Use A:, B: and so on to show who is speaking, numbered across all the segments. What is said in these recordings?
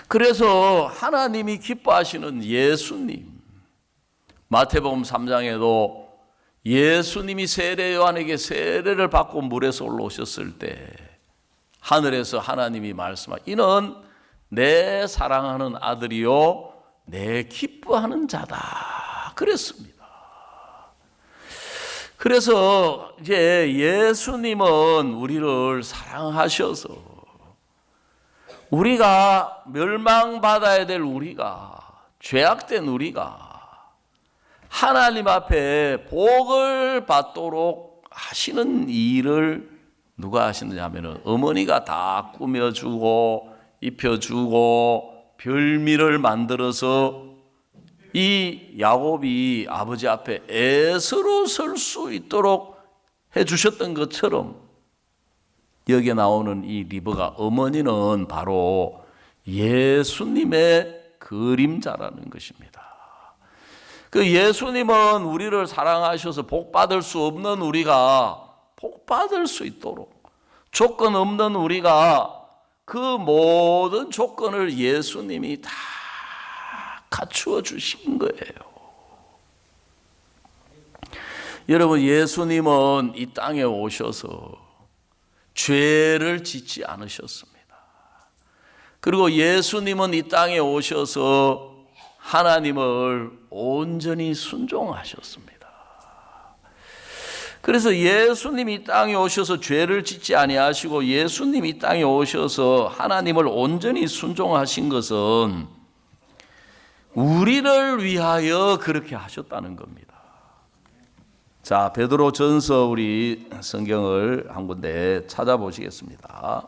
A: 그래서 하나님이 기뻐하시는 예수님, 마태복음 3장에도 예수님이 세례 요한에게 세례를 받고 물에서 올라오셨을 때 하늘에서 하나님이 말씀하시고 이는 내 사랑하는 아들이요 내 기뻐하는 자다 그랬습니다. 그래서 이제 예수님은 우리를 사랑하셔서 우리가 멸망받아야 될 우리가, 죄악된 우리가 하나님 앞에 복을 받도록 하시는 일을 누가 하시느냐 하면 어머니가 다 꾸며주고 입혀주고 별미를 만들어서 이 야곱이 아버지 앞에 에서로 설 수 있도록 해주셨던 것처럼 여기에 나오는 이 리브가 어머니는 바로 예수님의 그림자라는 것입니다. 그 예수님은 우리를 사랑하셔서 복 받을 수 없는 우리가 복 받을 수 있도록, 조건 없는 우리가 그 모든 조건을 예수님이 다 갖추어 주신 거예요. 여러분, 예수님은 이 땅에 오셔서 죄를 짓지 않으셨습니다. 그리고 예수님은 이 땅에 오셔서 하나님을 온전히 순종하셨습니다. 그래서 예수님이 이 땅에 오셔서 죄를 짓지 아니하시고 예수님이 이 땅에 오셔서 하나님을 온전히 순종하신 것은 우리를 위하여 그렇게 하셨다는 겁니다. 자, 베드로전서 우리 성경을 한 군데 찾아보시겠습니다.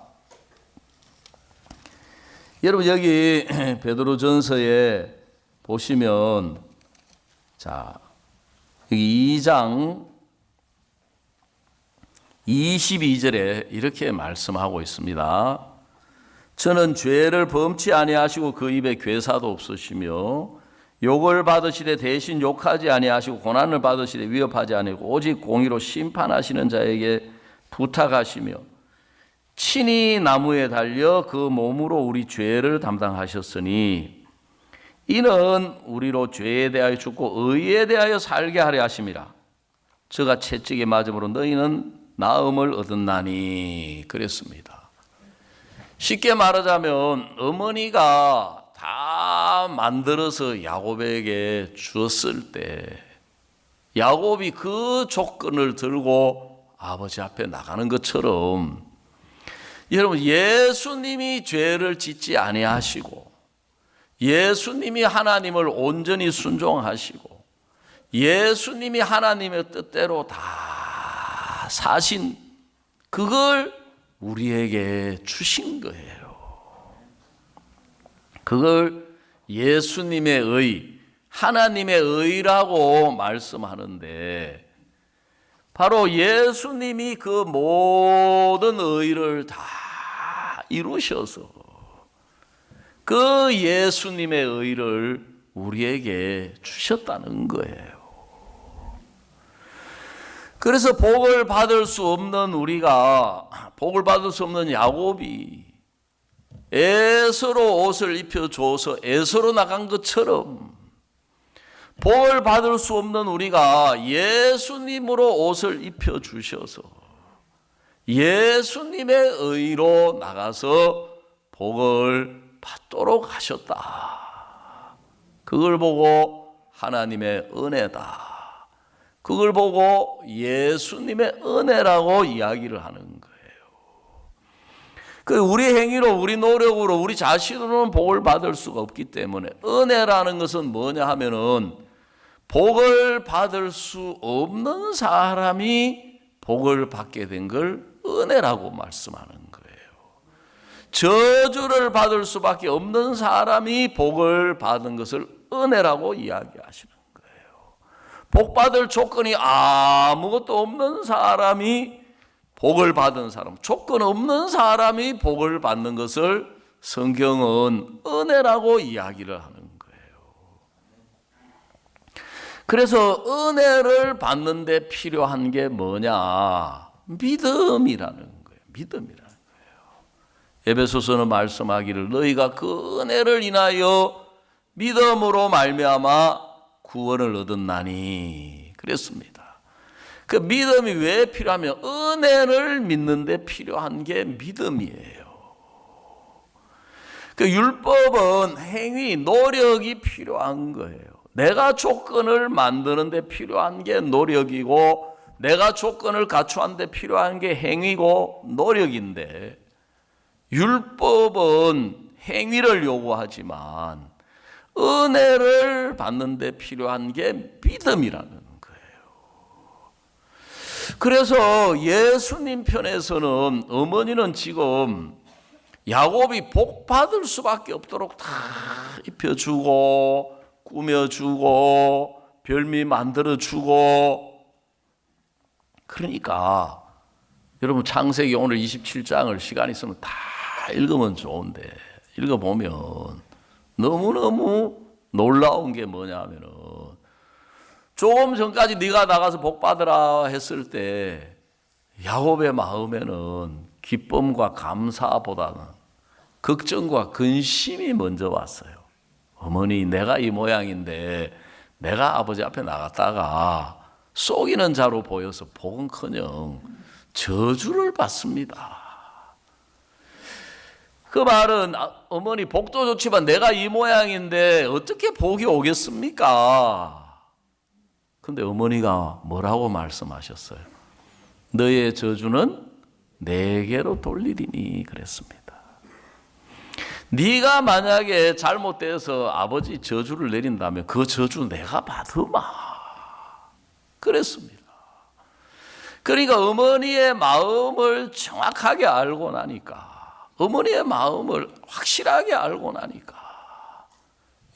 A: 여러분 여기 베드로전서에 보시면 자, 여기 2장 22절에 이렇게 말씀하고 있습니다. 저는 죄를 범치 아니하시고 그 입에 괴사도 없으시며 욕을 받으시되 대신 욕하지 아니하시고 고난을 받으시되 위협하지 아니하고 오직 공의로 심판하시는 자에게 부탁하시며 친히 나무에 달려 그 몸으로 우리 죄를 담당하셨으니 이는 우리로 죄에 대하여 죽고 의에 대하여 살게 하려 하심이라. 저가 채찍에 맞음으로 너희는 나음을 얻었나니 그랬습니다. 쉽게 말하자면 어머니가 다 만들어서 야곱에게 주었을 때 야곱이 그 조건을 들고 아버지 앞에 나가는 것처럼 여러분 예수님이 죄를 짓지 아니하시고 예수님이 하나님을 온전히 순종하시고 예수님이 하나님의 뜻대로 다 사신 그걸 우리에게 주신 거예요. 그걸 예수님의 의, 하나님의 의라고 말씀하는데 바로 예수님이 그 모든 의를 다 이루셔서 그 예수님의 의를 우리에게 주셨다는 거예요. 그래서 복을 받을 수 없는 우리가, 복을 받을 수 없는 야곱이 에서로 옷을 입혀줘서 에서로 나간 것처럼 복을 받을 수 없는 우리가 예수님으로 옷을 입혀주셔서 예수님의 의로 나가서 복을 받도록 하셨다. 그걸 보고 하나님의 은혜다. 그걸 보고 예수님의 은혜라고 이야기를 하는 거예요. 그 우리 행위로, 우리 노력으로, 우리 자신으로는 복을 받을 수가 없기 때문에 은혜라는 것은 뭐냐 하면은 복을 받을 수 없는 사람이 복을 받게 된 걸 은혜라고 말씀하는 거예요. 저주를 받을 수밖에 없는 사람이 복을 받은 것을 은혜라고 이야기하시는 거예요. 복 받을 조건이 아무것도 없는 사람이 복을 받은 사람, 조건 없는 사람이 복을 받는 것을 성경은 은혜라고 이야기를 하는 거예요. 그래서 은혜를 받는데 필요한 게 뭐냐? 믿음이라는 거예요. 믿음이라는 거예요. 에베소서는 말씀하기를 너희가 그 은혜를 인하여 믿음으로 말미암아 구원을 얻었나니 그랬습니다. 그 믿음이 왜 필요하면 은혜를 믿는데 필요한 게 믿음이에요. 그 율법은 행위, 노력이 필요한 거예요. 내가 조건을 만드는데 필요한 게 노력이고 내가 조건을 갖추는데 필요한 게 행위고 노력인데 율법은 행위를 요구하지만 은혜를 받는데 필요한 게 믿음이라는 거예요. 그래서 예수님 편에서는 어머니는 지금 야곱이 복 받을 수밖에 없도록 다 입혀주고 꾸며주고 별미 만들어주고 그러니까 여러분 창세기 오늘 27장을 시간 있으면 다 읽으면 좋은데 읽어보면 너무너무 놀라운 게 뭐냐면은 조금 전까지 네가 나가서 복 받으라 했을 때 야곱의 마음에는 기쁨과 감사보다는 걱정과 근심이 먼저 왔어요. 어머니 내가 이 모양인데 내가 아버지 앞에 나갔다가 속이는 자로 보여서 복은커녕 저주를 받습니다. 그 말은 어머니 복도 좋지만 내가 이 모양인데 어떻게 복이 오겠습니까? 근데 어머니가 뭐라고 말씀하셨어요? 너의 저주는 내게로 돌리리니 그랬습니다. 네가 만약에 잘못돼서 아버지 저주를 내린다면 그 저주 내가 받으마 그랬습니다. 그러니까 어머니의 마음을 정확하게 알고 나니까 어머니의 마음을 확실하게 알고 나니까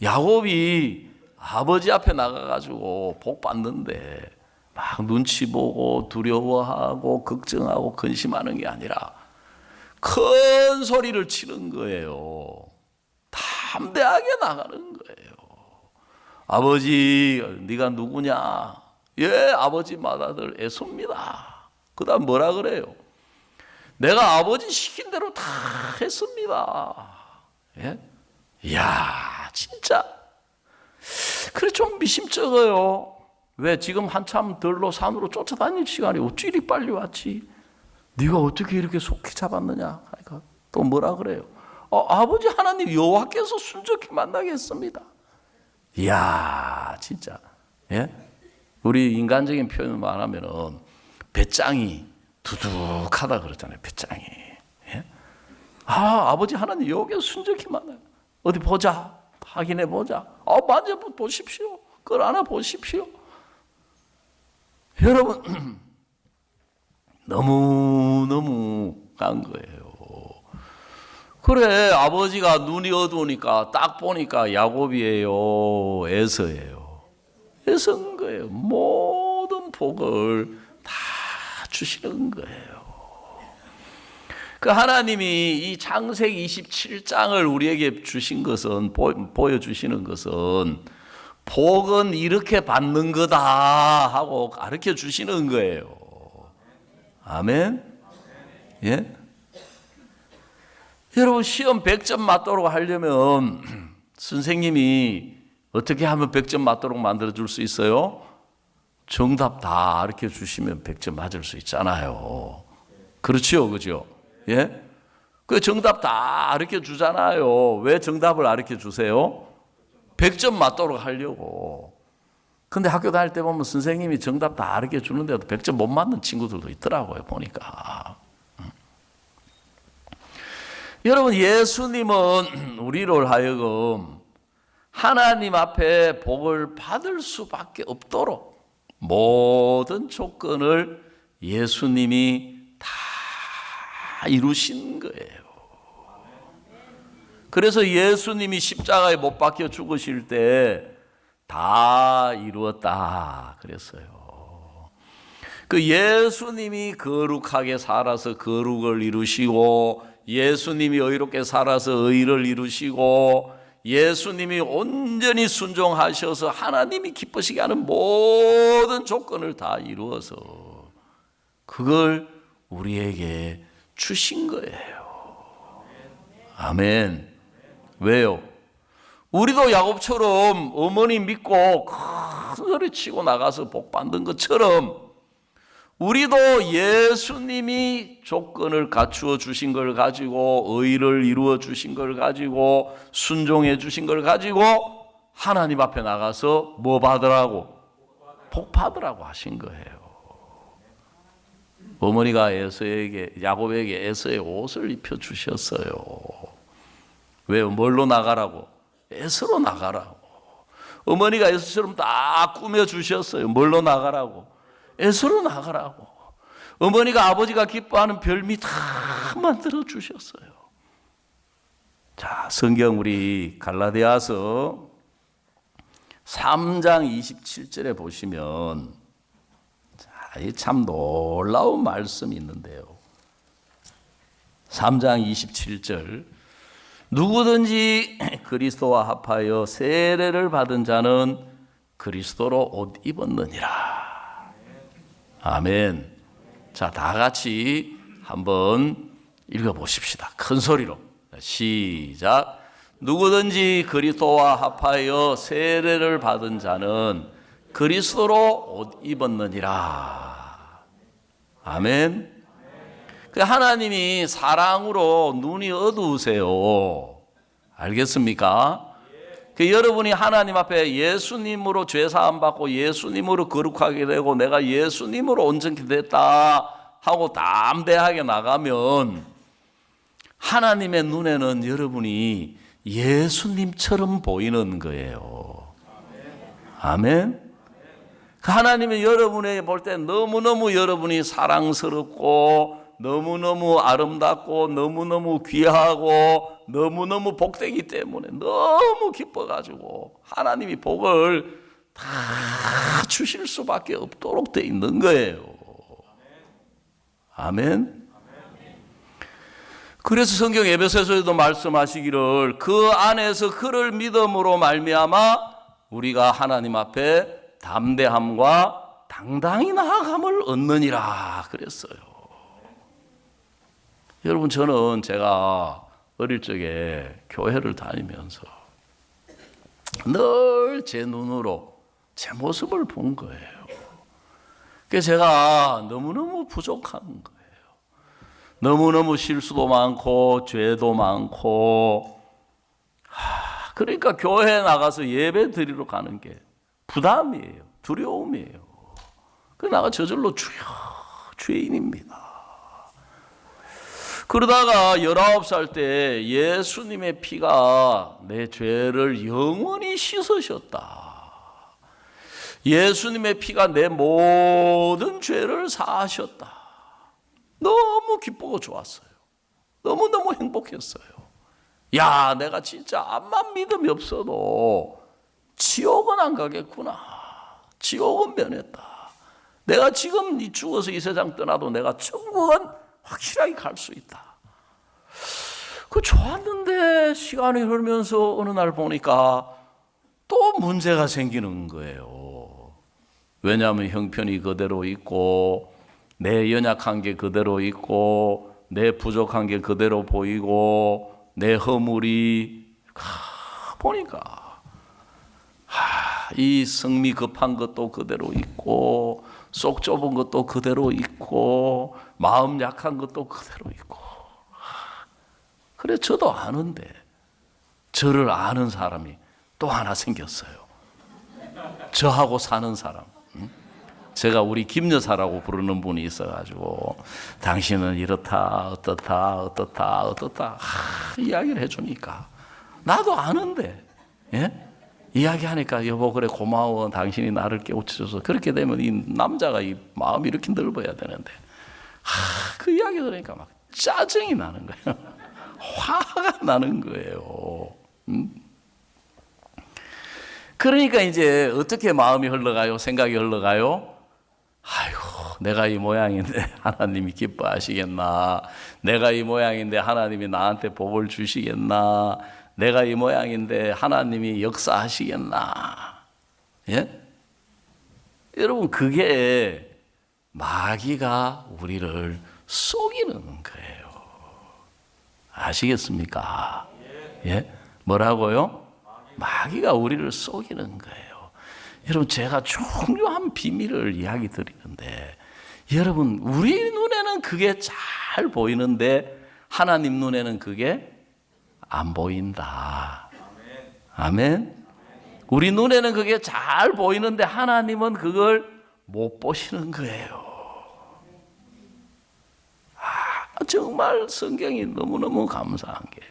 A: 야곱이 아버지 앞에 나가가지고 복 받는데 막 눈치 보고 두려워하고 걱정하고 근심하는 게 아니라 큰 소리를 치는 거예요. 담대하게 나가는 거예요. 아버지 네가 누구냐? 예 아버지 맏아들 에서입니다. 그 다음 뭐라 그래요? 내가 아버지 시킨 대로 다 했습니다. 예? 이야 진짜 그래 좀 미심쩍어요. 왜 지금 한참 들로 산으로 쫓아다닐 시간이 어찌 이리 빨리 왔지? 네가 어떻게 이렇게 속히 잡았느냐? 그러니까 또 뭐라 그래요? 아버지 하나님 여호와께서 순적히 만나게 했습니다. 이야 진짜 예? 우리 인간적인 표현을 말하면은 배짱이 두둑하다 그러잖아요. 배짱이 예? 아버지 하나님 여호와께서 순적히 만나요. 어디 보자 확인해 보자. 만져보십시오. 그걸 안아보십시오. 여러분 너무너무 간 거예요. 그래 아버지가 눈이 어두우니까 딱 보니까 야곱이에요 에서예요. 에서인 거예요. 모든 복을 다 주시는 거예요. 그 하나님이 이 창세기 27장을 우리에게 주신 것은 보여주시는 것은 복은 이렇게 받는 거다 하고 가르쳐 주시는 거예요. 아멘. 예? 여러분 시험 100점 맞도록 하려면 선생님이 어떻게 하면 100점 맞도록 만들어 줄 수 있어요? 정답 다 가르쳐 주시면 100점 맞을 수 있잖아요. 그렇죠, 그죠? 예? 그 정답 다 가르쳐 주잖아요. 왜 정답을 가르쳐 주세요? 100점 맞도록 하려고. 근데 학교 다닐 때 보면 선생님이 정답 다 가르쳐 주는데도 100점 못 맞는 친구들도 있더라고요, 보니까. 여러분, 예수님은 우리를 하여금 하나님 앞에 복을 받을 수밖에 없도록 모든 조건을 예수님이 다 이루신 거예요. 그래서 예수님이 십자가에 못 박혀 죽으실 때 다 이루었다 그랬어요. 그 예수님이 거룩하게 살아서 거룩을 이루시고 예수님이 의롭게 살아서 의를 이루시고 예수님이 온전히 순종하셔서 하나님이 기쁘시게 하는 모든 조건을 다 이루어서 그걸 우리에게 주신 거예요. 아멘. 왜요? 우리도 야곱처럼 어머니 믿고 큰 소리 치고 나가서 복 받는 것처럼 우리도 예수님이 조건을 갖추어 주신 걸 가지고 의를 이루어 주신 걸 가지고 순종해 주신 걸 가지고 하나님 앞에 나가서 뭐 받으라고? 복 받으라고 하신 거예요. 어머니가 야곱에게 에서의 옷을 입혀 주셨어요. 왜요? 뭘로 나가라고? 에서로 나가라고. 어머니가 에서처럼 다 꾸며 주셨어요. 뭘로 나가라고? 에서로 나가라고. 어머니가 아버지가 기뻐하는 별미 다 만들어 주셨어요. 자, 성경 우리 갈라디아서 3장 27절에 보시면 참 놀라운 말씀이 있는데요. 3장 27절 누구든지 그리스도와 합하여 세례를 받은 자는 그리스도로 옷 입었느니라. 아멘. 자, 다 같이 한번 읽어보십시다. 큰 소리로. 시작. 누구든지 그리스도와 합하여 세례를 받은 자는 그리스도로 옷 입었느니라. 아멘. 그 하나님이 사랑으로 눈이 어두우세요. 알겠습니까? 그 여러분이 하나님 앞에 예수님으로 죄 사함 받고 예수님으로 거룩하게 되고 내가 예수님으로 온전히 됐다 하고 담대하게 나가면 하나님의 눈에는 여러분이 예수님처럼 보이는 거예요. 아멘. 하나님이 여러분에게 볼 때 너무너무 여러분이 사랑스럽고 너무너무 아름답고 너무너무 귀하고 너무너무 복되기 때문에 너무 기뻐가지고 하나님이 복을 다 주실 수밖에 없도록 돼 있는 거예요. 아멘. 그래서 성경 에베소서에도 말씀하시기를 그 안에서 그를 믿음으로 말미암아 우리가 하나님 앞에 담대함과 당당히 나아감을 얻느니라 그랬어요. 여러분, 저는 제가 어릴 적에 교회를 다니면서 늘 제 눈으로 제 모습을 본 거예요. 그래서 제가 너무너무 부족한 거예요. 너무너무 실수도 많고 죄도 많고 그러니까 교회에 나가서 예배 드리러 가는 게 부담이에요. 두려움이에요. 그래서 나가 저절로 주여 죄인입니다. 그러다가 19살 때 예수님의 피가 내 죄를 영원히 씻으셨다. 예수님의 피가 내 모든 죄를 사하셨다. 너무 기쁘고 좋았어요. 너무너무 행복했어요. 야, 내가 진짜 암만 믿음이 없어도 지옥은 안 가겠구나. 지옥은 면했다. 내가 지금 죽어서 이 세상 떠나도 내가 천국은 확실하게 갈 수 있다. 그 좋았는데 시간이 흐르면서 어느 날 보니까 또 문제가 생기는 거예요. 왜냐하면 형편이 그대로 있고 내 연약한 게 그대로 있고 내 부족한 게 그대로 보이고 내 허물이 보니까 이 성미 급한 것도 그대로 있고 속 좁은 것도 그대로 있고 마음 약한 것도 그대로 있고 그래 저도 아는데 저를 아는 사람이 또 하나 생겼어요. 저하고 사는 사람. 제가 우리 김여사라고 부르는 분이 있어가지고 당신은 이렇다 어떻다 이야기를 해주니까 나도 아는데 이야기하니까 여보 그래 고마워 당신이 나를 깨우쳐줘서 그렇게 되면 이 남자가 이 마음이 이렇게 넓어야 되는데 그 이야기 들으니까 막 짜증이 나는 거예요. 화가 나는 거예요. 그러니까 이제 어떻게 마음이 흘러가요? 생각이 흘러가요? 아이고 내가 이 모양인데 하나님이 기뻐하시겠나? 내가 이 모양인데 하나님이 나한테 복을 주시겠나? 내가 이 모양인데 하나님이 역사하시겠나? 예? 여러분 그게 마귀가 우리를 속이는 거예요. 아시겠습니까? 예? 뭐라고요? 마귀가 우리를 속이는 거예요. 여러분, 제가 중요한 비밀을 이야기 드리는데, 여러분, 우리 눈에는 그게 잘 보이는데 하나님 눈에는 그게 안 보인다. 아멘. 우리 눈에는 그게 잘 보이는데 하나님은 그걸 못 보시는 거예요. 정말 성경이 너무너무 감사한 게,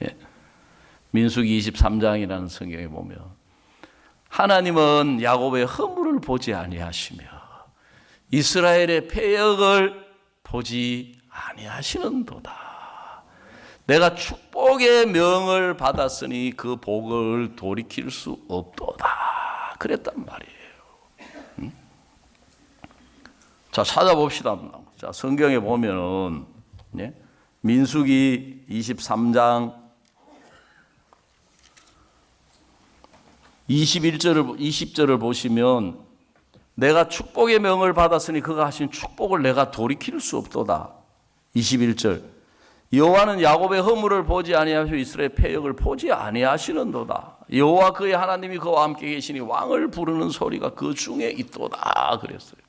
A: 예. 민수기 23장이라는 성경에 보면 하나님은 야곱의 허물을 보지 아니하시며 이스라엘의 패역을 보지 아니하시는도다. 내가 축복의 명을 받았으니 그 복을 돌이킬 수 없도다. 그랬단 말이에요. 자, 찾아봅시다. 자, 성경에 보면은, 예? 민수기 23장 20절을 보시면 내가 축복의 명을 받았으니 그가 하신 축복을 내가 돌이킬 수 없도다. 21절. 여호와는 야곱의 허물을 보지 아니하시고 이스라엘 패역을 보지 아니하시는도다. 여호와 그의 하나님이 그와 함께 계시니 왕을 부르는 소리가 그 중에 있도다. 그랬어요.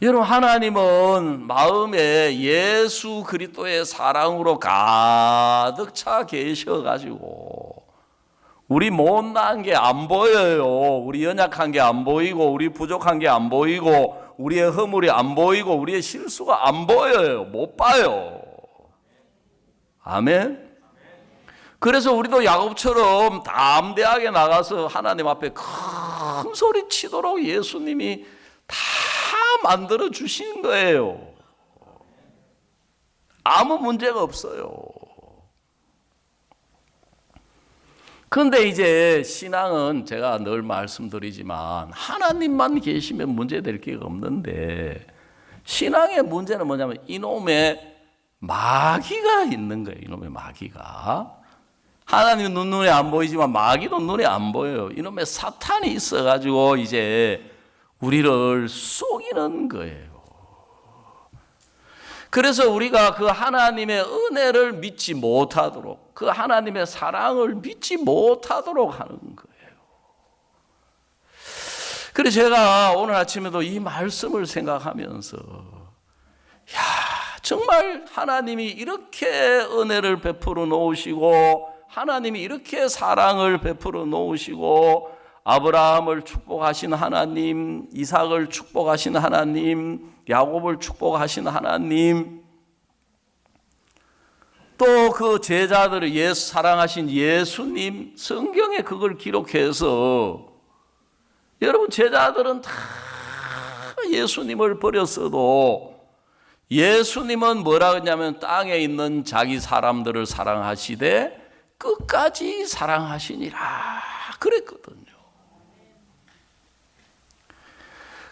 A: 여러분, 하나님은 마음에 예수 그리스도의 사랑으로 가득 차 계셔가지고 우리 못난 게 안 보여요. 우리 연약한 게 안 보이고 우리 부족한 게 안 보이고 우리의 허물이 안 보이고 우리의 실수가 안 보여요. 못 봐요. 아멘. 그래서 우리도 야곱처럼 담대하게 나가서 하나님 앞에 큰 소리 치도록 예수님이 다 만들어 주신 거예요. 아무 문제가 없어요. 그런데 이제 신앙은 제가 늘 말씀드리지만 하나님만 계시면 문제될 게 없는데 신앙의 문제는 뭐냐면 이놈의 마귀가 있는 거예요. 이놈의 마귀가. 하나님은 눈에 안 보이지만 마귀도 눈에 안 보여요. 이놈의 사탄이 있어가지고 이제 우리를 속이는 거예요. 그래서 우리가 그 하나님의 은혜를 믿지 못하도록, 그 하나님의 사랑을 믿지 못하도록 하는 거예요. 그래서 제가 오늘 아침에도 이 말씀을 생각하면서, 야, 정말 하나님이 이렇게 은혜를 베풀어 놓으시고, 하나님이 이렇게 사랑을 베풀어 놓으시고, 아브라함을 축복하신 하나님, 이삭을 축복하신 하나님, 야곱을 축복하신 하나님, 또 그 제자들을 사랑하신 예수님, 성경에 그걸 기록해서 여러분 제자들은 다 예수님을 버렸어도 예수님은 뭐라 했냐면 땅에 있는 자기 사람들을 사랑하시되 끝까지 사랑하시니라 그랬거든요.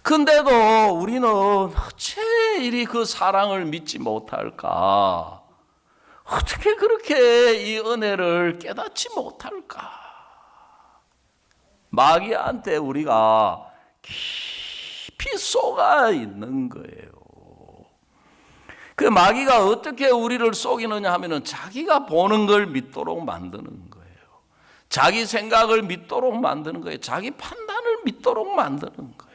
A: 근데도 우리는 어째 이리 그 사랑을 믿지 못할까? 어떻게 그렇게 이 은혜를 깨닫지 못할까? 마귀한테 우리가 깊이 속아 있는 거예요. 그 마귀가 어떻게 우리를 속이느냐 하면은 자기가 보는 걸 믿도록 만드는 거예요. 자기 생각을 믿도록 만드는 거예요. 자기 판단을 믿도록 만드는 거예요.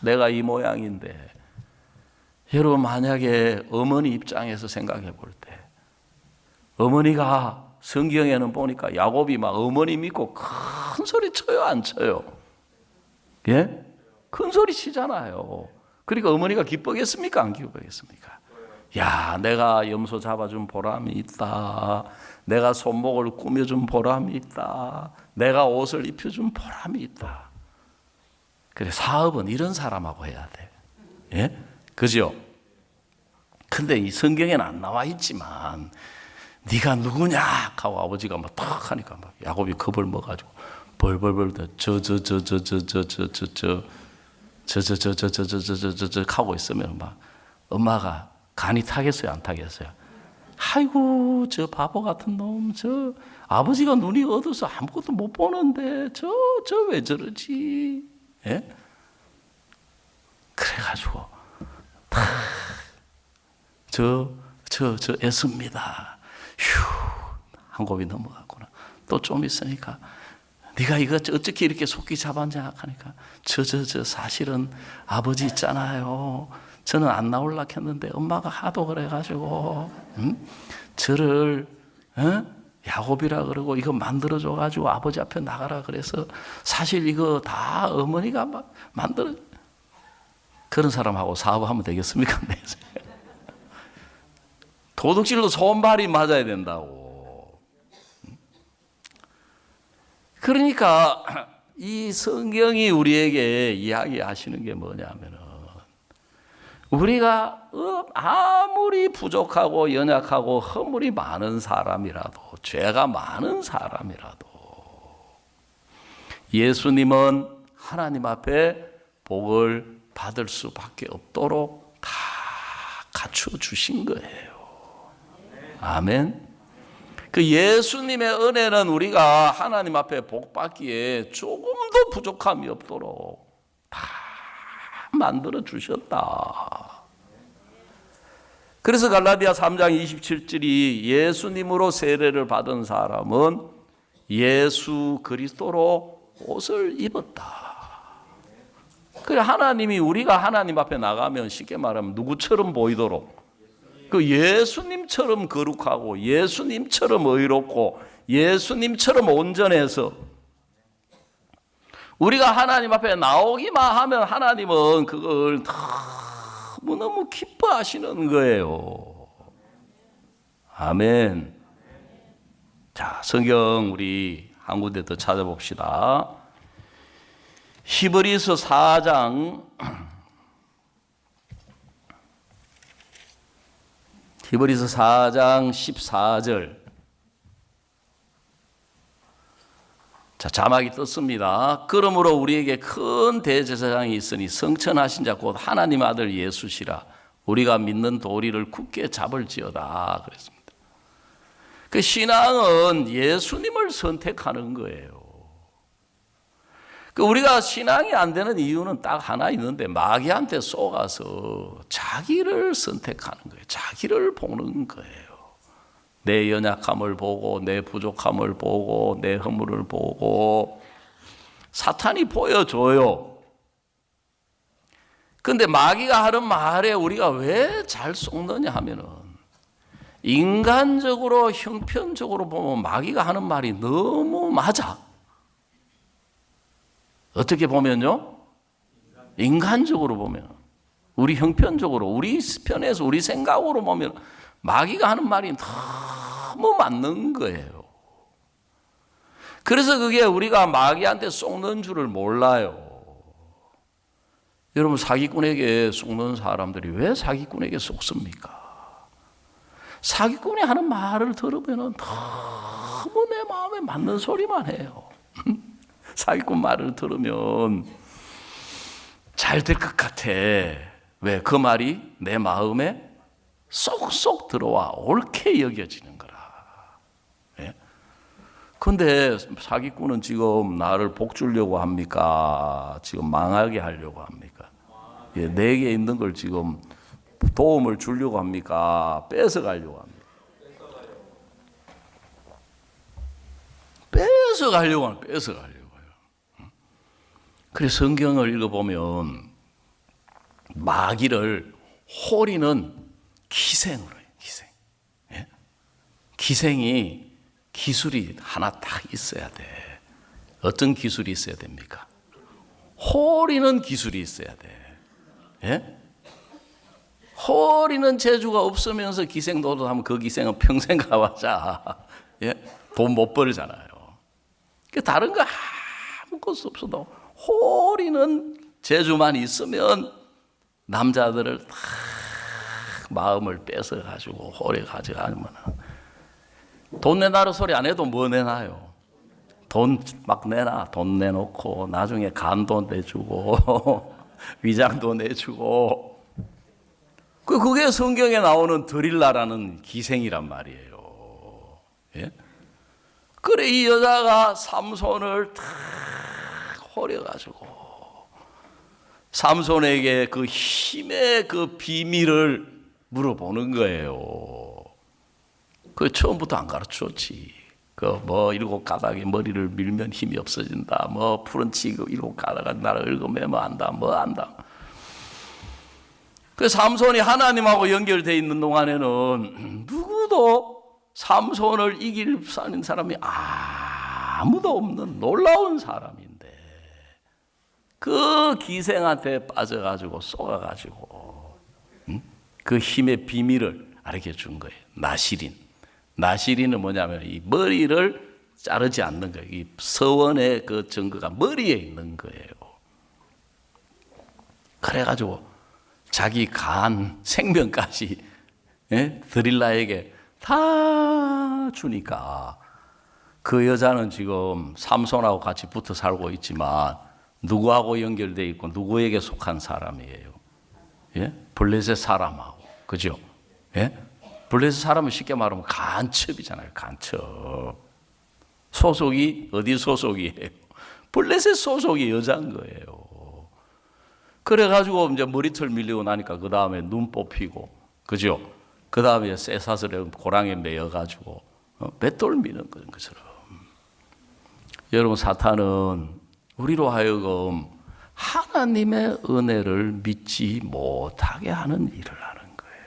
A: 내가 이 모양인데 여러분 만약에 어머니 입장에서 생각해 볼 때 어머니가 성경에는 보니까 야곱이 막 어머니 믿고 큰 소리 쳐요 안 쳐요? 예? 큰 소리 치잖아요. 그러니까 어머니가 기쁘겠습니까 안 기쁘겠습니까? 야, 내가 염소 잡아준 보람이 있다. 내가 손목을 꾸며준 보람이 있다. 내가 옷을 입혀준 보람이 있다. 그래, 사업은 이런 사람하고 해야 돼. 예? 그죠? 근데 이 성경에는 안 나와 있지만, 네가 누구냐? 하고 아버지가 막 탁 하니까 막 야곱이 겁을 먹어가지고 벌벌벌 하고 있으면 막 엄마가 간이 타겠어요? 안 타겠어요? 아이고, 저 바보 같은 놈, 저 아버지가 눈이 어두워서 아무것도 못 보는데 저 왜 저러지? 예? 그래가지고 다 저 애씁니다. 휴, 한 곱이 넘어갔구나. 또 좀 있으니까 네가 이거 어떻게 이렇게 속기 잡았냐 하니까 저 사실은 아버지 있잖아요. 저는 안 나올라 했는데 엄마가 하도 그래가지고 저를 야곱이라 그러고 이거 만들어줘가지고 아버지 앞에 나가라 그래서 사실 이거 다 어머니가 만들어. 그런 사람하고 사업하면 되겠습니까? 도둑질도 손발이 맞아야 된다고. 그러니까 이 성경이 우리에게 이야기하시는 게 뭐냐면은 우리가 아무리 부족하고 연약하고 허물이 많은 사람이라도 죄가 많은 사람이라도 예수님은 하나님 앞에 복을 받을 수밖에 없도록 다 갖춰 주신 거예요. 아멘. 그 예수님의 은혜는 우리가 하나님 앞에 복 받기에 조금도 부족함이 없도록 다 만들어 주셨다. 그래서 갈라디아 3장 27절이 예수님으로 세례를 받은 사람은 예수 그리스도로 옷을 입었다. 그래 하나님이 우리가 하나님 앞에 나가면 쉽게 말하면 누구처럼 보이도록 그 예수님처럼 거룩하고 예수님처럼 의롭고 예수님처럼 온전해서 우리가 하나님 앞에 나오기만 하면 하나님은 그걸 너무너무 기뻐하시는 거예요. 아멘. 자, 성경 우리 한 군데 더 찾아봅시다. 히브리서 4장 14절. 자, 자막이 떴습니다. 그러므로 우리에게 큰 대제사장이 있으니 성천하신 자 곧 하나님 아들 예수시라. 우리가 믿는 도리를 굳게 잡을지어다 그랬습니다. 그 신앙은 예수님을 선택하는 거예요. 그 우리가 신앙이 안 되는 이유는 딱 하나 있는데 마귀한테 속아서 자기를 선택하는 거예요. 자기를 보는 거예요. 내 연약함을 보고 내 부족함을 보고 내 허물을 보고 사탄이 보여줘요. 그런데 마귀가 하는 말에 우리가 왜 잘 속느냐 하면은 인간적으로 형편적으로 보면 마귀가 하는 말이 너무 맞아. 어떻게 보면요? 인간적으로 보면 우리 형편적으로 우리 편에서 우리 생각으로 보면 마귀가 하는 말이 너무 맞는 거예요. 그래서 그게 우리가 마귀한테 속는 줄을 몰라요. 여러분 사기꾼에게 속는 사람들이 왜 사기꾼에게 속습니까? 사기꾼이 하는 말을 들으면 너무 내 마음에 맞는 소리만 해요. 사기꾼 말을 들으면 잘 될 것 같아. 왜? 그 말이 내 마음에 쏙쏙 들어와 옳게 여겨지는 거라. 예? 근데 사기꾼은 지금 나를 복 주려고 합니까? 지금 망하게 하려고 합니까? 예, 내게 있는 걸 지금 도움을 주려고 합니까? 뺏어가려고 합니까? 뺏어가려고. 그래서 성경을 읽어보면 마귀를 호리는 기생으로 해요. 기생. 예? 기생이 기술이 하나 딱 있어야 돼. 어떤 기술이 있어야 됩니까? 호리는 기술이 있어야 돼. 예? 호리는 재주가 없으면서 기생 노릇하면 그 기생은 평생 가봤자 예? 돈 못 벌잖아요. 다른 거 아무것도 없어도 호리는 재주만 있으면 남자들을 다 마음을 뺏어가지고 호리 가져가면 돈 내놔라 소리 안 해도 뭐 내놔요. 돈 막 내놔. 돈 내놓고 나중에 간도 내주고 위장도 내주고 그게 성경에 나오는 드릴라라는 기생이란 말이에요. 예? 그래 이 여자가 삼손을 탁 호려가지고 삼손에게 그 힘의 그 비밀을 물어보는 거예요. 그 처음부터 안 가르쳤지. 그 뭐 일곱 가닥에 머리를 밀면 힘이 없어진다. 뭐 푸른 치고 일곱 가닥을 나를 긁어매면 안다. 뭐 안다. 그 삼손이 하나님하고 연결되어 있는 동안에는 누구도 삼손을 이길 사람이 아무도 없는 놀라운 사람인데 그 기생한테 빠져가지고 속아가지고 그 힘의 비밀을 알게 준 거예요. 나시린은 뭐냐면 이 머리를 자르지 않는 거예요. 이 서원의 그 증거가 머리에 있는 거예요. 그래가지고 자기 간 생명까지 드릴라에게 다 주니까 그 여자는 지금 삼손하고 같이 붙어 살고 있지만 누구하고 연결되어 있고 누구에게 속한 사람이에요? 예? 블레셋 사람하고. 그죠? 예? 블레셋 사람은 쉽게 말하면 간첩이잖아요. 간첩. 소속이 어디 소속이에요? 블레셋 소속이 여자인 거예요. 그래가지고 이제 머리털 밀리고 나니까 그 다음에 눈 뽑히고, 그죠? 그 다음에 쇠사슬에 고랑에 매여가지고 맷돌 미는 것처럼. 여러분, 사탄은 우리로 하여금 하나님의 은혜를 믿지 못하게 하는 일을 하는 거예요.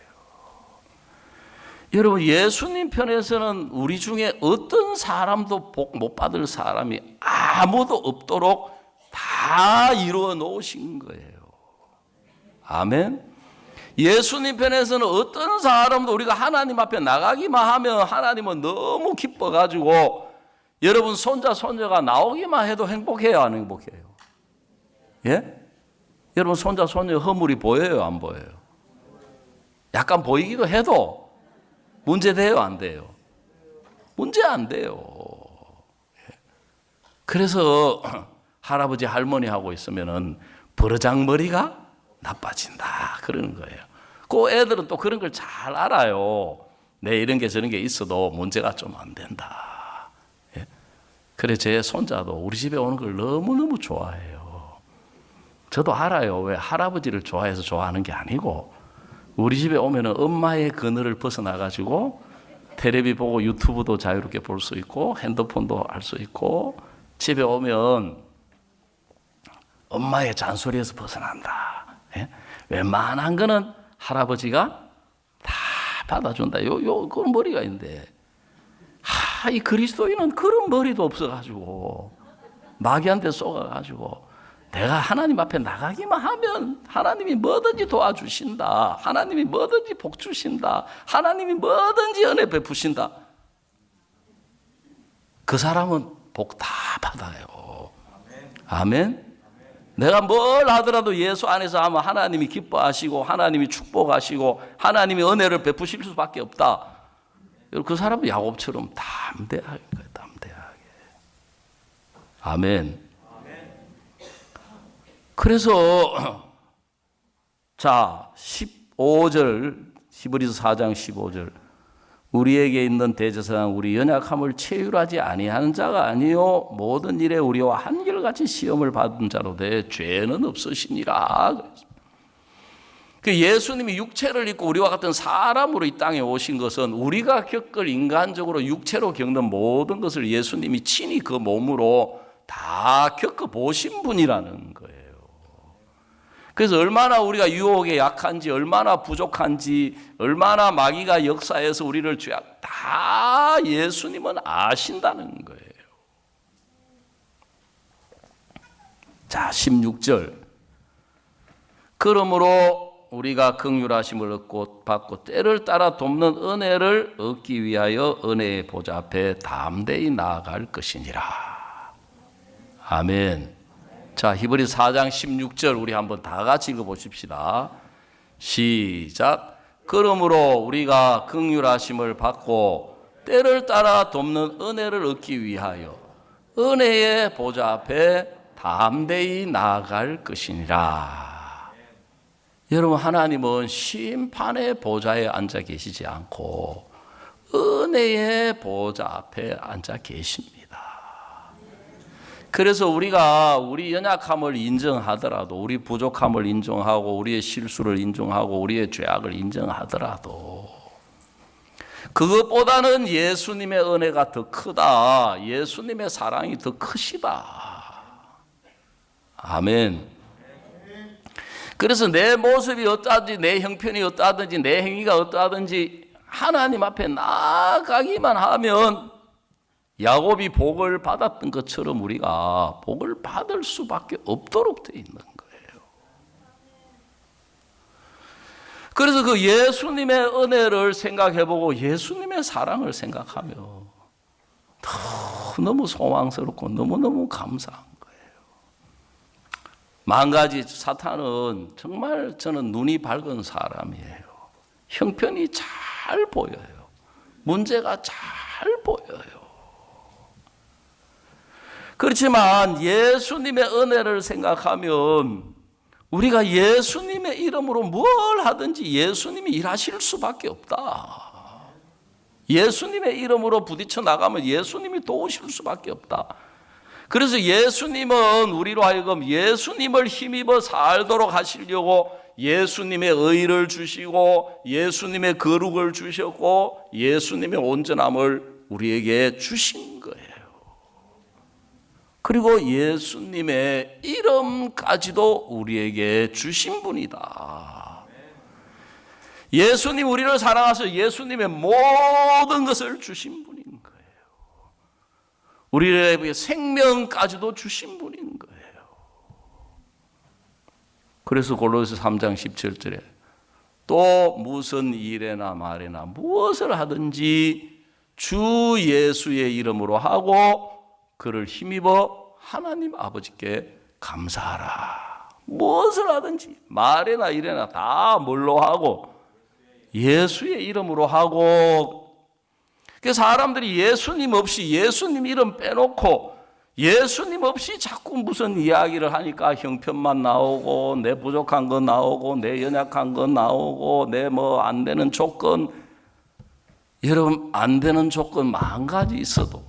A: 여러분, 예수님 편에서는 우리 중에 어떤 사람도 복 못 받을 사람이 아무도 없도록 다 이루어 놓으신 거예요. 아멘. 예수님 편에서는 어떤 사람도 우리가 하나님 앞에 나가기만 하면 하나님은 너무 기뻐가지고 여러분 손자 손녀가 나오기만 해도 행복해요, 안 행복해요? 예? 여러분 손자 손녀 허물이 보여요, 안 보여요? 약간 보이기도 해도 문제돼요, 안 돼요? 문제 안 돼요. 그래서 할아버지 할머니하고 있으면은 버르장머리가 나빠진다 그러는 거예요. 그 애들은 또 그런 걸 잘 알아요. 내 이런 게 저런 게 있어도 문제가 좀 안 된다. 예? 그래 제 손자도 우리 집에 오는 걸 너무너무 좋아해요. 저도 알아요. 왜 할아버지를 좋아해서 좋아하는 게 아니고 우리 집에 오면은 엄마의 그늘을 벗어나가지고 텔레비 보고 유튜브도 자유롭게 볼 수 있고 핸드폰도 할 수 있고 집에 오면 엄마의 잔소리에서 벗어난다. 예? 웬만한 거는 할아버지가 다 받아준다. 그런 머리가 있는데, 이 그리스도인은 그런 머리도 없어가지고, 마귀한테 쏘가가지고, 내가 하나님 앞에 나가기만 하면 하나님이 뭐든지 도와주신다. 하나님이 뭐든지 복 주신다. 하나님이 뭐든지 은혜 베푸신다. 그 사람은 복 다 받아요. 아멘. 내가 뭘 하더라도 예수 안에서 하면 하나님이 기뻐하시고 하나님이 축복하시고 하나님이 은혜를 베푸실 수밖에 없다. 그 사람은 야곱처럼 담대하게. 아멘. 그래서 자 15절 히브리서 4장 15절 우리에게 있는 대제사장 우리 연약함을 체휼하지 아니하는 자가 아니요 모든 일에 우리와 한결같이 시험을 받은 자로 돼 죄는 없으시니라. 그 예수님이 육체를 입고 우리와 같은 사람으로 이 땅에 오신 것은 우리가 겪을 인간적으로 육체로 겪는 모든 것을 예수님이 친히 그 몸으로 다 겪어보신 분이라는 거예요. 그래서 얼마나 우리가 유혹에 약한지, 얼마나 부족한지, 얼마나 마귀가 역사해서 우리를 죄악 다 예수님은 아신다는 거예요. 자, 16절. 그러므로 우리가 긍휼하심을 얻고 받고 때를 따라 돕는 은혜를 얻기 위하여 은혜의 보좌 앞에 담대히 나아갈 것이니라. 아멘. 자, 히브리서 4장 16절 우리 한번 다 같이 읽어보십시다. 시작. 그러므로 우리가 긍휼하심을 받고 때를 따라 돕는 은혜를 얻기 위하여 은혜의 보좌 앞에 담대히 나아갈 것이니라. 여러분, 하나님은 심판의 보좌에 앉아 계시지 않고 은혜의 보좌 앞에 앉아 계십니다. 그래서 우리가 우리 연약함을 인정하더라도, 우리 부족함을 인정하고, 우리의 실수를 인정하고, 우리의 죄악을 인정하더라도 그것보다는 예수님의 은혜가 더 크다, 예수님의 사랑이 더 크시다. 아멘. 그래서 내 모습이 어떠하든지, 내 형편이 어떠하든지, 내 행위가 어떠하든지 하나님 앞에 나아가기만 하면 야곱이 복을 받았던 것처럼 우리가 복을 받을 수밖에 없도록 되어 있는 거예요. 그래서 그 예수님의 은혜를 생각해보고 예수님의 사랑을 생각하며 너무 소망스럽고 너무너무 감사한 거예요. 만 가지 사탄은 정말 저는 눈이 밝은 사람이에요. 형편이 잘 보여요. 문제가 잘 보여요. 그렇지만 예수님의 은혜를 생각하면 우리가 예수님의 이름으로 뭘 하든지 예수님이 일하실 수밖에 없다. 예수님의 이름으로 부딪혀 나가면 예수님이 도우실 수밖에 없다. 그래서 예수님은 우리로 하여금 예수님을 힘입어 살도록 하시려고 예수님의 의를 주시고 예수님의 거룩을 주셨고 예수님의 온전함을 우리에게 주신 거예요. 그리고 예수님의 이름까지도 우리에게 주신 분이다. 예수님 우리를 사랑하셔서 예수님의 모든 것을 주신 분인 거예요. 우리에게 생명까지도 주신 분인 거예요. 그래서 골로새 3장 17절에 또 무슨 일에나 말에나 무엇을 하든지 주 예수의 이름으로 하고 그를 힘입어 하나님 아버지께 감사하라. 무엇을 하든지 말이나 일이나 다 뭘로 하고 예수의 이름으로 하고. 그래서 사람들이 예수님 없이 예수님 이름 빼놓고 예수님 없이 자꾸 무슨 이야기를 하니까 형편만 나오고 내 부족한 거 나오고 내 연약한 거 나오고 내 뭐 안 되는 조건. 여러분 안 되는 조건 만 가지 있어도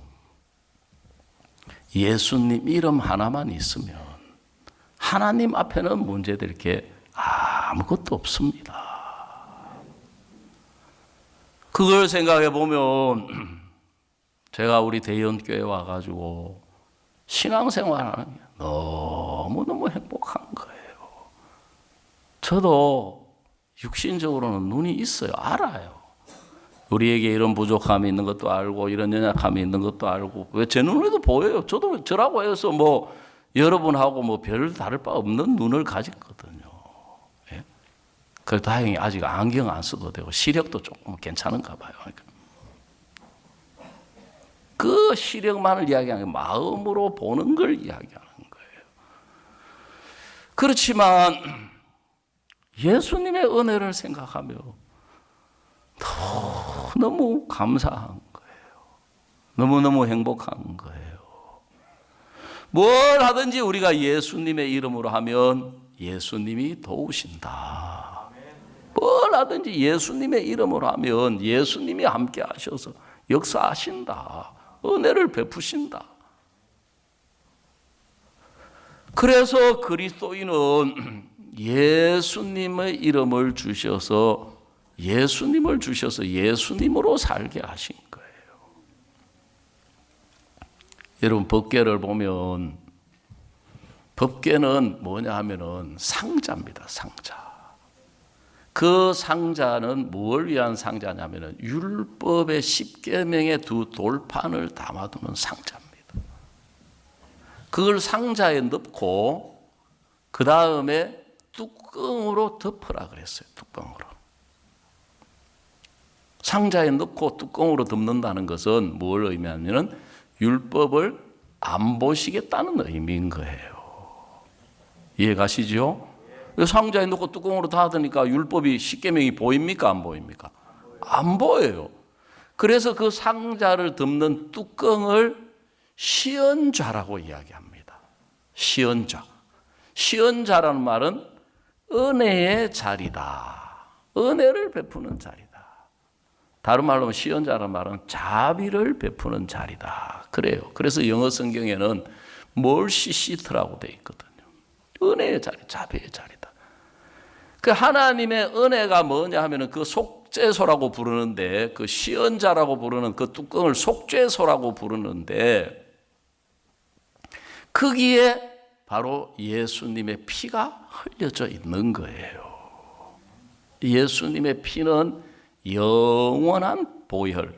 A: 예수님 이름 하나만 있으면 하나님 앞에는 문제될 게 아무것도 없습니다. 그걸 생각해 보면 제가 우리 대연교회 와가지고 신앙생활하는 게 너무너무 행복한 거예요. 저도 육신적으로는 눈이 있어요. 알아요. 우리에게 이런 부족함이 있는 것도 알고 이런 연약함이 있는 것도 알고 왜 제 눈에도 보여요. 저도 저라고 해서 뭐 여러분하고 뭐 별 다를 바 없는 눈을 가졌거든요. 예? 그래서 다행히 아직 안경 안 써도 되고 시력도 조금 괜찮은가 봐요. 그러니까. 그 시력만을 이야기하는 게 마음으로 보는 걸 이야기하는 거예요. 그렇지만 예수님의 은혜를 생각하며 너무 감사한 거예요. 너무너무 행복한 거예요. 뭘 하든지 우리가 예수님의 이름으로 하면 예수님이 도우신다. 뭘 하든지 예수님의 이름으로 하면 예수님이 함께 하셔서 역사하신다. 은혜를 베푸신다. 그래서 그리스도인은 예수님의 이름을 주셔서 예수님으로 살게 하신 거예요. 여러분 법궤를 보면 법궤는 뭐냐 하면은 상자입니다. 상자. 그 상자는 무엇을 위한 상자냐면은 율법의 10계명의 두 돌판을 담아두는 상자입니다. 그걸 상자에 넣고 그 다음에 뚜껑으로 덮으라 그랬어요. 뚜껑으로. 상자에 넣고 뚜껑으로 덮는다는 것은 뭘 의미하냐면 율법을 안 보시겠다는 의미인 거예요. 이해 가시죠? 상자에 넣고 뚜껑으로 닫으니까 율법이 10계명이 보입니까? 안 보입니까? 안 보여요. 그래서 그 상자를 덮는 뚜껑을 시언좌라고 이야기합니다. 시언좌. 시언좌라는 말은 은혜의 자리다. 은혜를 베푸는 자리다. 다른 말로 하면 시언자라는 말은 자비를 베푸는 자리다. 그래요. 그래서 영어 성경에는 멀시 시트라고 되어 있거든요. 은혜의 자리, 자비의 자리다. 그 하나님의 은혜가 뭐냐 하면은 그 속죄소라고 부르는데, 그 시언자라고 부르는 그 뚜껑을 속죄소라고 부르는데, 거기에 바로 예수님의 피가 흘려져 있는 거예요. 예수님의 피는 영원한 보혈,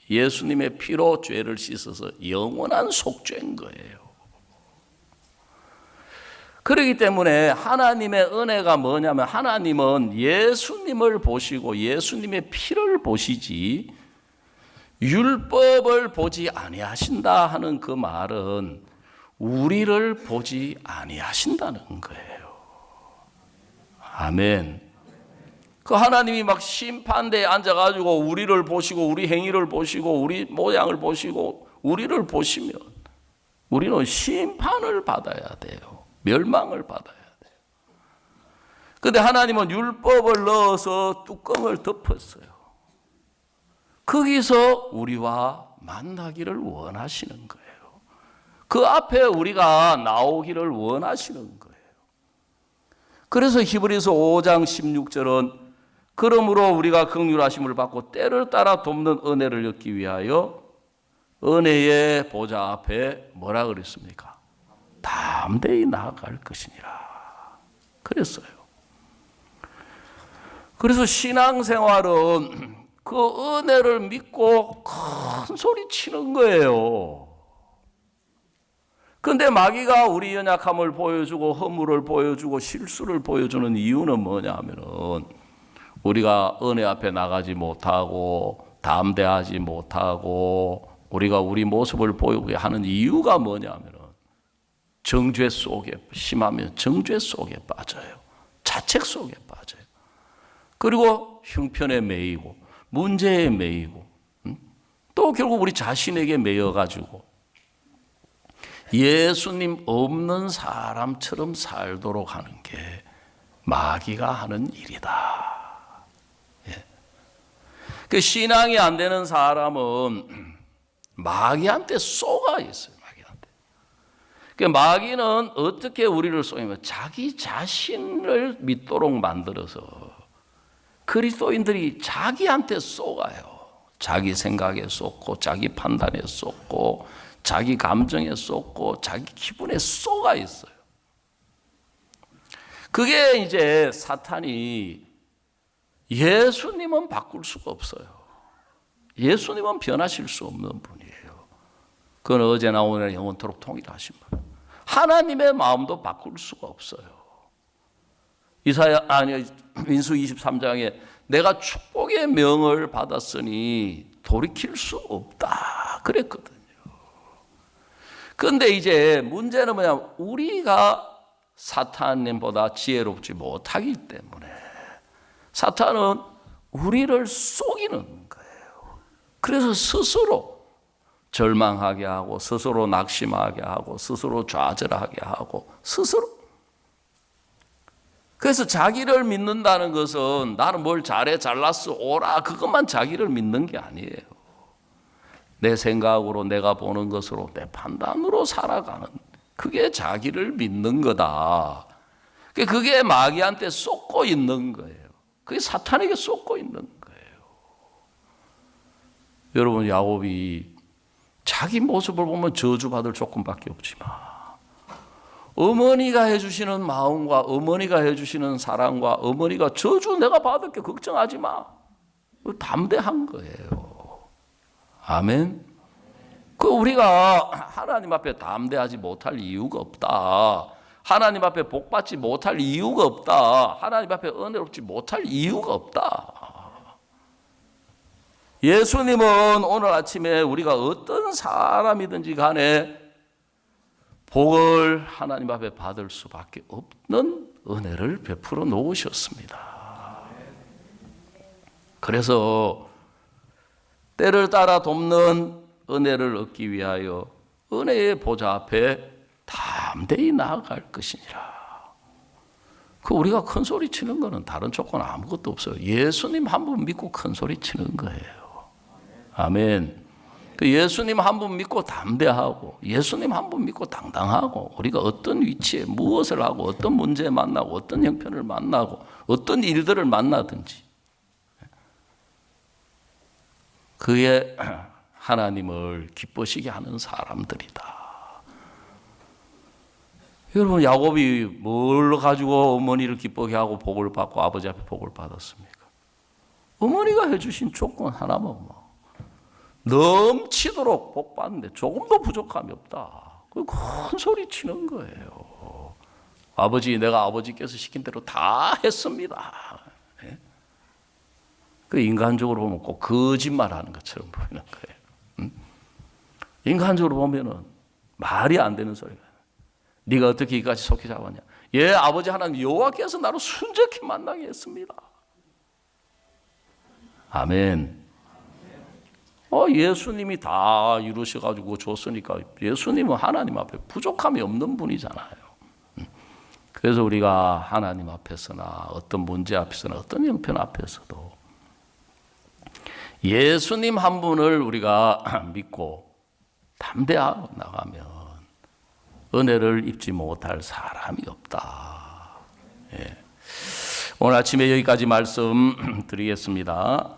A: 예수님의 피로 죄를 씻어서 영원한 속죄인 거예요. 그렇기 때문에 하나님의 은혜가 뭐냐면, 하나님은 예수님을 보시고 예수님의 피를 보시지 율법을 보지 아니하신다 하는 그 말은 우리를 보지 아니하신다는 거예요. 아멘. 그 하나님이 막 심판대에 앉아가지고 우리를 보시고 우리 행위를 보시고 우리 모양을 보시고 우리를 보시면 우리는 심판을 받아야 돼요. 멸망을 받아야 돼요. 그런데 하나님은 율법을 넣어서 뚜껑을 덮었어요. 거기서 우리와 만나기를 원하시는 거예요. 그 앞에 우리가 나오기를 원하시는 거예요. 그래서 히브리서 5장 16절은 그러므로 우리가 긍휼하심을 받고 때를 따라 돕는 은혜를 얻기 위하여 은혜의 보좌 앞에 뭐라 그랬습니까? 담대히 나아갈 것이니라 그랬어요. 그래서 신앙생활은 그 은혜를 믿고 큰 소리 치는 거예요. 그런데 마귀가 우리 연약함을 보여주고 허물을 보여주고 실수를 보여주는 이유는 뭐냐 하면은 우리가 은혜 앞에 나가지 못하고 담대하지 못하고 우리가 우리 모습을 보이게 하는 이유가 뭐냐 하면은 정죄 속에, 심하면 정죄 속에 빠져요. 자책 속에 빠져요. 그리고 형편에 매이고 문제에 매이고 또 결국 우리 자신에게 매여가지고 예수님 없는 사람처럼 살도록 하는 게 마귀가 하는 일이다. 예. 그 신앙이 안 되는 사람은 마귀한테 쏘가 있어요. 그 마귀는 어떻게 우리를 쏘냐면 자기 자신을 믿도록 만들어서 그리스도인들이 자기한테 쏘가요. 자기 생각에 쏘고 자기 판단에 쏘고 자기 감정에 쏟고 자기 기분에 쏘가 있어요. 그게 이제 사탄이 예수님은 바꿀 수가 없어요. 예수님은 변하실 수 없는 분이에요. 그건 어제나 오늘나 영원토록 통일하신 분. 하나님의 마음도 바꿀 수가 없어요. 민수 23장에 내가 축복의 명을 받았으니 돌이킬 수 없다 그랬거든요. 그런데 이제 문제는 뭐냐면 우리가 사탄님보다 지혜롭지 못하기 때문에 사탄은 우리를 속이는 거예요. 그래서 스스로 절망하게 하고 스스로 낙심하게 하고 스스로 좌절하게 하고 스스로. 그래서 자기를 믿는다는 것은 나는 뭘 잘해 잘났어 오라 그것만 자기를 믿는 게 아니에요. 내 생각으로 내가 보는 것으로 내 판단으로 살아가는 그게 자기를 믿는 거다. 그게 마귀한테 쏟고 있는 거예요. 그게 사탄에게 쏟고 있는 거예요. 여러분 야곱이 자기 모습을 보면 저주받을 조건밖에 없지만 어머니가 해주시는 마음과 어머니가 해주시는 사랑과 어머니가 저주 내가 받을게 걱정하지 마. 담대한 거예요. 아멘. 그 우리가 하나님 앞에 담대하지 못할 이유가 없다. 하나님 앞에 복받지 못할 이유가 없다. 하나님 앞에 은혜롭지 못할 이유가 없다. 예수님은 오늘 아침에 우리가 어떤 사람이든지 간에 복을 하나님 앞에 받을 수밖에 없는 은혜를 베풀어 놓으셨습니다. 그래서 때를 따라 돕는 은혜를 얻기 위하여 은혜의 보좌 앞에 담대히 나아갈 것이니라. 그 우리가 큰 소리 치는 거는 다른 조건 아무것도 없어요. 예수님 한 분 믿고 큰 소리 치는 거예요. 아멘. 그 예수님 한 분 믿고 담대하고 예수님 한 분 믿고 당당하고 우리가 어떤 위치에 무엇을 하고 어떤 문제에 만나고 어떤 형편을 만나고 어떤 일들을 만나든지 그의 하나님을 기쁘시게 하는 사람들이다. 여러분 야곱이 뭘 가지고 어머니를 기쁘게 하고 복을 받고 아버지 앞에 복을 받았습니까? 어머니가 해주신 조건 하나만 뭐 넘치도록 복 받는데 조금도 부족함이 없다. 그 큰 소리 치는 거예요. 아버지 내가 아버지께서 시킨 대로 다 했습니다. 그 인간적으로 보면 꼭 거짓말하는 것처럼 보이는 거예요. 인간적으로 보면은 말이 안 되는 소리가. 네가 어떻게 이까지 속히 잡았냐? 예, 아버지 하나님 여호와께서 나를 순적히 만나게 했습니다. 아멘. 예수님이 다 이루셔가지고 줬으니까 예수님은 하나님 앞에 부족함이 없는 분이잖아요. 그래서 우리가 하나님 앞에서나 어떤 문제 앞에서나 어떤 형편 앞에서도 예수님 한 분을 우리가 믿고 담대하고 나가면 은혜를 입지 못할 사람이 없다. 예. 오늘 아침에 여기까지 말씀 드리겠습니다.